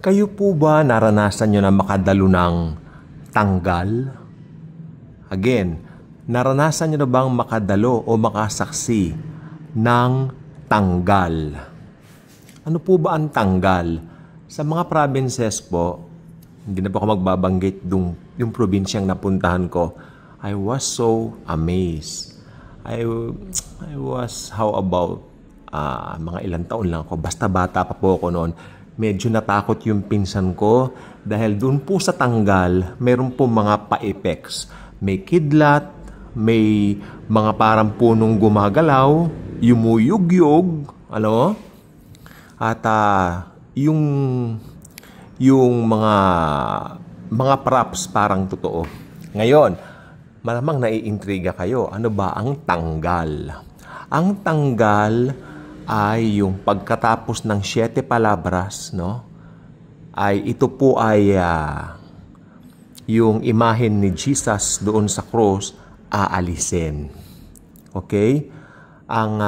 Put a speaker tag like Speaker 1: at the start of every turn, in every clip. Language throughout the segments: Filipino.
Speaker 1: Kayo po ba naranasan nyo na makadalo ng tanggal? Again, naranasan nyo na bang makadalo o makasaksi ng tanggal? Ano po ba ang tanggal? Sa mga provinces po, hindi na po ako magbabanggit yung probinsyang napuntahan ko, I was so amazed. I was, how about, mga ilang taon lang ako, basta bata pa po ako noon, medyo natakot yung pinsan ko dahil doon po sa tanggal, meron po mga pa-effects. May kidlat, may mga parang punong gumagalaw, yumuyugyog, ano? At yung mga props parang totoo. Ngayon, malamang naiintriga kayo. Ano ba ang tanggal? Ang tanggal ay yung pagkatapos ng 7 palabras, no? Ay ito po ay yung imahen ni Jesus doon sa cross aalisin. Okay? Ang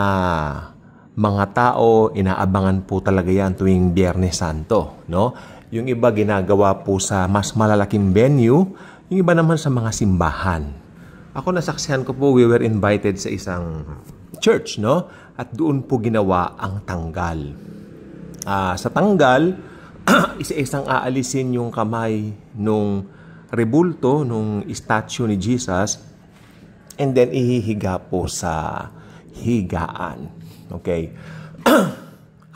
Speaker 1: mga tao inaabangan po talaga yan tuwing Biyernes Santo, no? Yung iba ginagawa po sa mas malalaking venue, yung iba naman sa mga simbahan. Ako nasaksihan ko po, we were invited sa isang church, no? At doon po ginawa ang tanggal. Sa tanggal, isa-isang aalisin yung kamay nung rebulto, nung statue ni Jesus, and then ihihiga po sa higaan. Okay?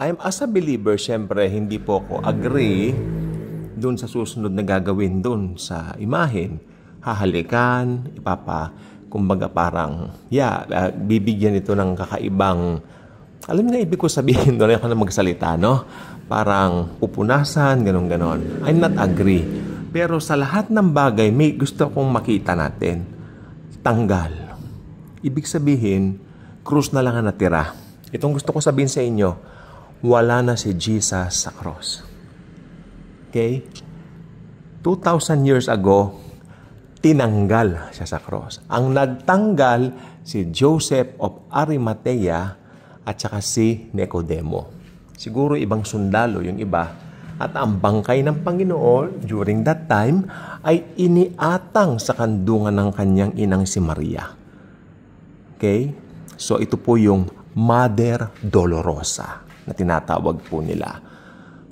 Speaker 1: As a believer, syempre, hindi po ako agree doon sa susunod na gagawin doon sa imahen. Hahalikan, kumbaga parang, bibigyan ito ng kakaibang, alam niyo na ibig ko sabihin doon, ako na magsalita, no? Parang pupunasan, ganon-ganon. I'm not agree. Pero sa lahat ng bagay, may gusto kong makita natin. Tanggal. Ibig sabihin, krus na lang ang natira. Itong gusto ko sabihin sa inyo, wala na si Jesus sa cross. Okay? 2,000 years ago, tinanggal siya sa cross. Ang nagtanggal si Joseph of Arimathea at saka si Nicodemo. Siguro ibang sundalo yung iba. At ang bangkay ng Panginoon during that time ay iniatang sa kandungan ng kanyang inang si Maria. Okay? So ito po yung Mother Dolorosa na tinatawag po nila.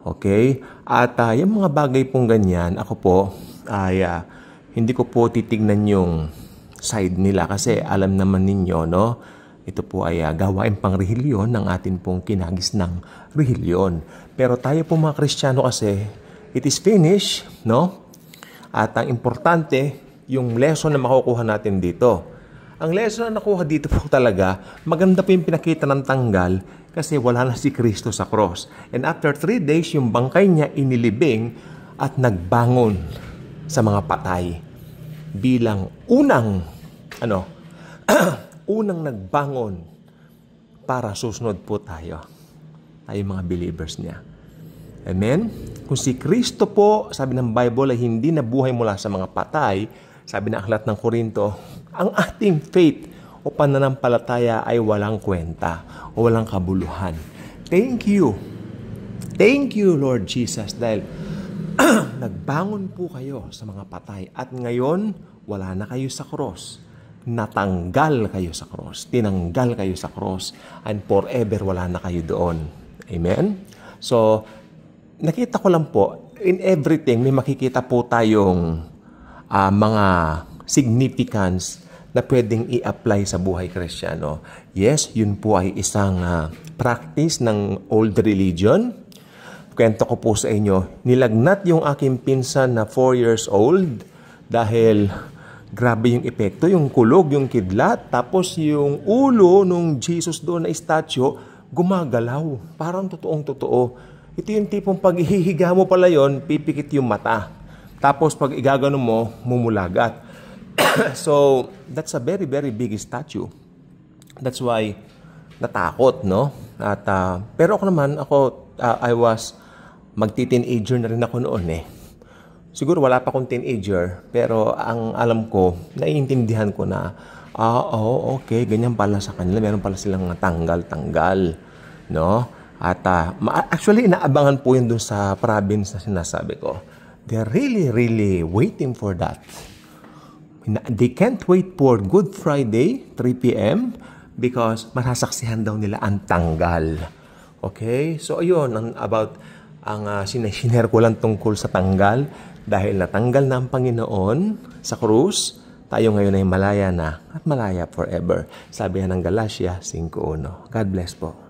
Speaker 1: Okay? At yung mga bagay pong ganyan, ako po ay hindi ko po titignan yung side nila kasi alam naman ninyo, no? Ito po ay gawain pang rehilyon ng atin pong kinagis ng rehilyon. Pero tayo po mga Kristiyano kasi, it is finished, no? At ang importante, yung lesson na makukuha natin dito. Ang lesson na nakuha dito po talaga, maganda po yung pinakita ng tanggal kasi wala na si Kristo sa cross. And after 3 days, yung bangkay niya inilibing at nagbangon sa mga patay bilang unang unang nagbangon para susunod po tayo mga believers niya. Amen? Kung si Kristo po, sabi ng Bible, ay hindi nabuhay mula sa mga patay, sabi ng aklat ng Korinto, ang ating faith o pananampalataya ay walang kwenta o walang kabuluhan. Thank you. Thank you, Lord Jesus, dahil nagbangon po kayo sa mga patay at ngayon wala na kayo sa cross. Natanggal kayo sa cross. Tinanggal kayo sa cross and forever wala na kayo doon. Amen? So, nakita ko lang po, in everything may makikita po tayong mga significance na pwedeng i-apply sa buhay Kristiyano. Yes, yun po ay isang practice ng old religion. Kwento ko po sa inyo, nilagnat yung aking pinsan na 4 years old dahil grabe yung epekto, yung kulog, yung kidlat, tapos yung ulo nung Jesus doon na statue, gumagalaw. Parang totoong-totoo. Ito yung tipong pag ihihiga mo pala yon, pipikit yung mata. Tapos pag igagano mo, mumulagat. So, that's a very, very big statue. That's why natakot, no? At, pero I was magti-teenager na rin ako noon eh. Siguro wala pa akong teenager, pero ang alam ko, naiintindihan ko na, okay, ganyan pala sa kanila. Meron pala silang tanggal-tanggal, no? At actually, inaabangan po yun dun sa province na sinasabi ko. They're really, really waiting for that. They can't wait for Good Friday, 3 p.m. because masasaksihan daw nila ang tanggal. Okay? So, ayun, sinare ko lang tungkol sa tanggal. Dahil natanggal na ang Panginoon sa krus, tayo ngayon ay malaya na at malaya forever. Sabi ng Galatia 5:1. God bless po.